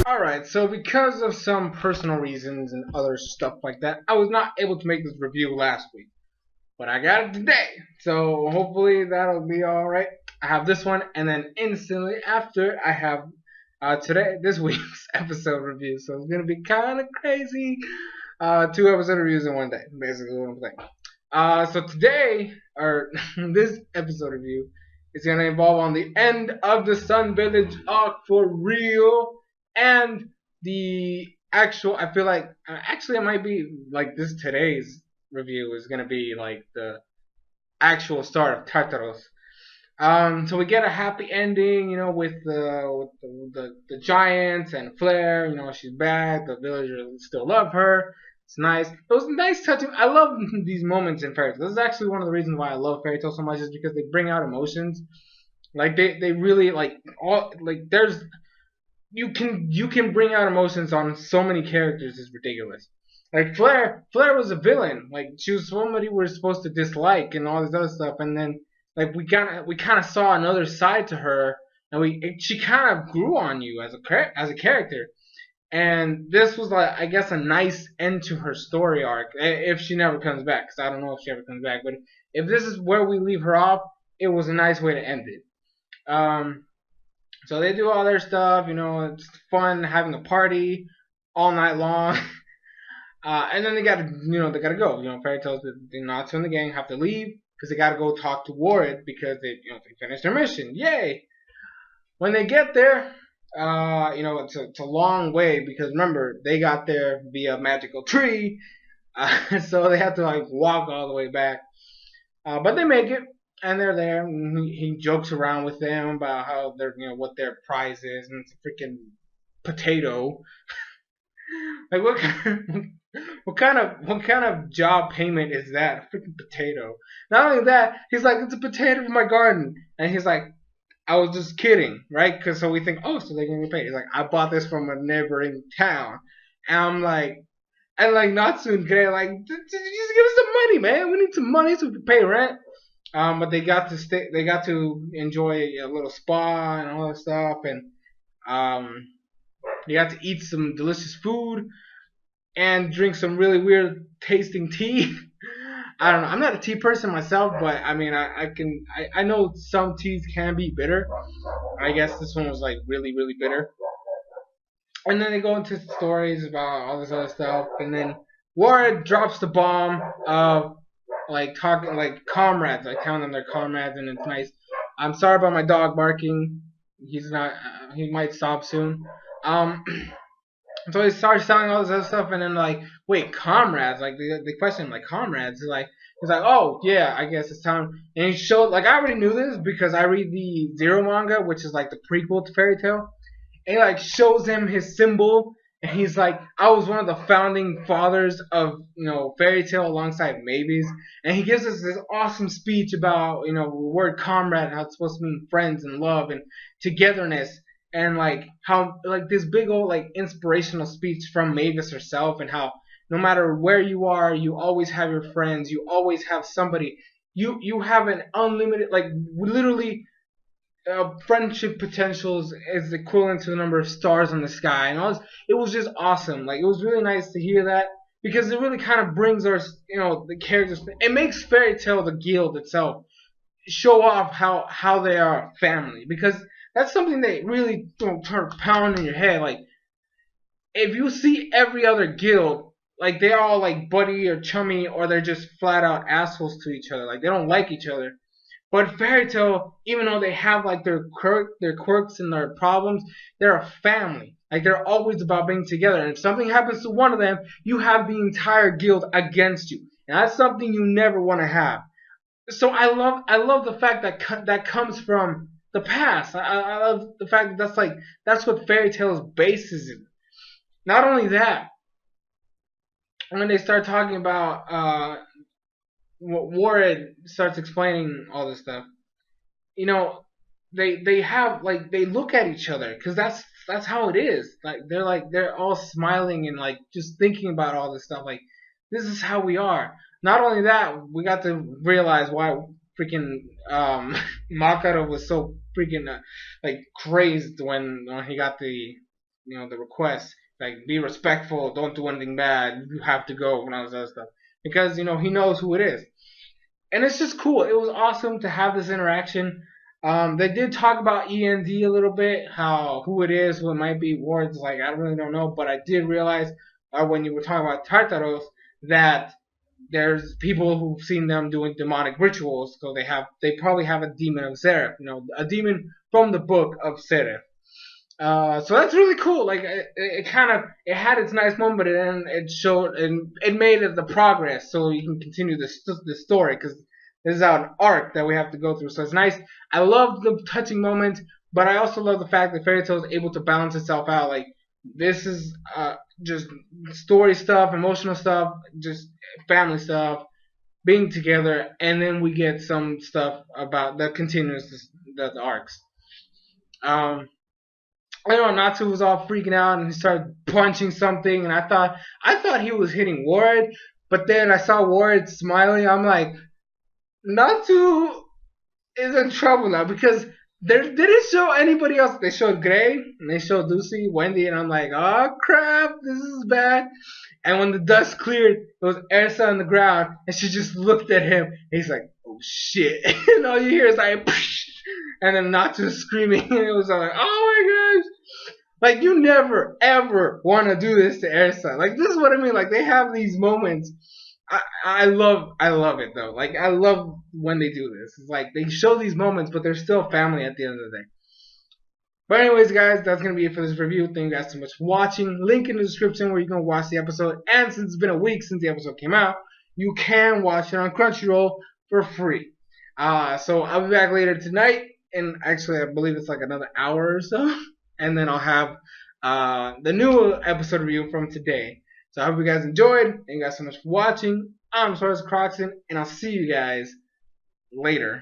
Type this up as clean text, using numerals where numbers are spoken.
Alright, so because of some personal reasons and other stuff like that, I was not able to make this review last week. But I got it today, so hopefully that'll be alright. I have this one, and then instantly after, I have this week's episode review. So it's gonna be kind of crazy. 2 episode reviews in one day, basically what I'm saying. So today, or this episode review, is gonna involve on the end of the Sun Village arc for real, and the actual. I feel like actually it might be like this today's review is gonna be like the actual start of Tartaros. So we get a happy ending, with the giants and Flair. She's back. The villagers still love her. It's nice. It was nice touching. I love these moments in fairy tales. This is actually one of the reasons why I love fairy tales so much, is because they bring out emotions. Like they really there's you can bring out emotions on so many characters. It's ridiculous. Like Flair was a villain. Like she was somebody we're supposed to dislike and all this other stuff, and then like we kind of saw another side to her, and she kind of grew on you as a character. And this was like, I guess, a nice end to her story arc, if she never comes back, because I don't know if she ever comes back. But if this is where we leave her off, it was a nice way to end it. So they do all their stuff, it's fun having a party all night long. And then they gotta go. Fairy tales, Natsu and the gang have to leave because they gotta go talk to Warren because they finished their mission. Yay! When they get there, it's a long way because remember they got there via magical tree, so they have to walk all the way back. But they make it, and they're there. And he jokes around with them about how they're what their prize is, and it's a freaking potato. Like what kind of job payment is that? A freaking potato. Not only that, he's like, it's a potato from my garden, and he's like, I was just kidding, right? Because so we think, oh, so they're gonna get paid. He's like, I bought this from a neighboring town, and I'm like, Natsu and Gray like, just give us some money, man. We need some money so we can pay rent. But they got to enjoy a little spa and all that stuff, and they got to eat some delicious food and drink some really weird tasting tea. I don't know. I'm not a tea person myself, but I mean, I know some teas can be bitter. I guess this one was like really, really bitter. And then they go into stories about all this other stuff, and then Warren drops the bomb of talking like comrades. I count them their comrades, and it's nice. I'm sorry about my dog barking. He's not. He might stop soon. So he starts selling all this other stuff, and then wait, comrades? Like they question him, like comrades? He's like, oh yeah, I guess it's time. And he showed, I already knew this because I read the Zero manga, which is the prequel to Fairy Tail. And he shows him his symbol, and he's like, I was one of the founding fathers of Fairy Tail alongside Mavis. And he gives us this awesome speech about the word comrade, how it's supposed to mean friends and love and togetherness. And how this big old inspirational speech from Mavis herself, and how no matter where you are, you always have your friends, you always have somebody, you have an unlimited literally friendship potentials is equivalent to the number of stars in the sky, and all this. It was just awesome. It was really nice to hear that, because it really kind of brings our the characters. It makes Fairy Tail, the guild itself, show off how they are a family, because that's something that really don't pound in your head. If you see every other guild, they're all buddy or chummy, or they're just flat out assholes to each other. They don't like each other. But Fairy Tail, even though they have their quirks and their problems, they're a family. They're always about being together. And if something happens to one of them, you have the entire guild against you. And that's something you never want to have. So I love the fact that comes from the past. I love the fact that that's what Fairy Tail's basis is. Not only that, when they start talking about Warren starts explaining all this stuff, they have they look at each other, because that's how it is. They're all smiling and just thinking about all this stuff. This is how we are. Not only that, we got to realize why freaking Makaro was so freaking like crazed when he got the request, like be respectful, don't do anything bad, you have to go and all this other stuff, because he knows who it is, and it's just cool. It was awesome to have this interaction. They did talk about END a little bit, how who it is, who it might be. Words like I really don't know, but I did realize when you were talking about Tartaros that there's people who've seen them doing demonic rituals, so they probably have a demon of Seraph, a demon from the book of Seraph. So that's really cool. Like it kind of it had its nice moment, but then it showed and it made it the progress, so you can continue the story because this is an arc that we have to go through. So it's nice. I love the touching moment, but I also love the fact that Fairy Tail is able to balance itself out. Like this is just story stuff, emotional stuff, just family stuff, being together, and then we get some stuff about that continues the arcs. Um, I know Natsu was all freaking out and he started punching something, and I thought he was hitting Ward, but then I saw Ward smiling. I'm like, Natsu is in trouble now because they didn't show anybody else. They showed Gray and they showed Lucy, Wendy, and I'm like, oh crap, this is bad. And when the dust cleared, it was Ersa on the ground, and she just looked at him. And he's like, oh shit. And all you hear is like, psh, and then Natsu screaming. And it was like, oh my gosh. Like, you never, ever want to do this to Ersa. Like, this is what I mean. Like, they have these moments. I love it, though. Like, I love when they do this. It's like, they show these moments, but they're still family at the end of the day. But anyways, guys, that's going to be it for this review. Thank you guys so much for watching. Link in the description where you can watch the episode. And since it's been a week since the episode came out, you can watch it on Crunchyroll for free. So I'll be back later tonight. And actually, I believe it's like another hour or so. And then I'll have the new episode review from today. So I hope you guys enjoyed. Thank you guys so much for watching. I'm SoresanCrockxen, and I'll see you guys later.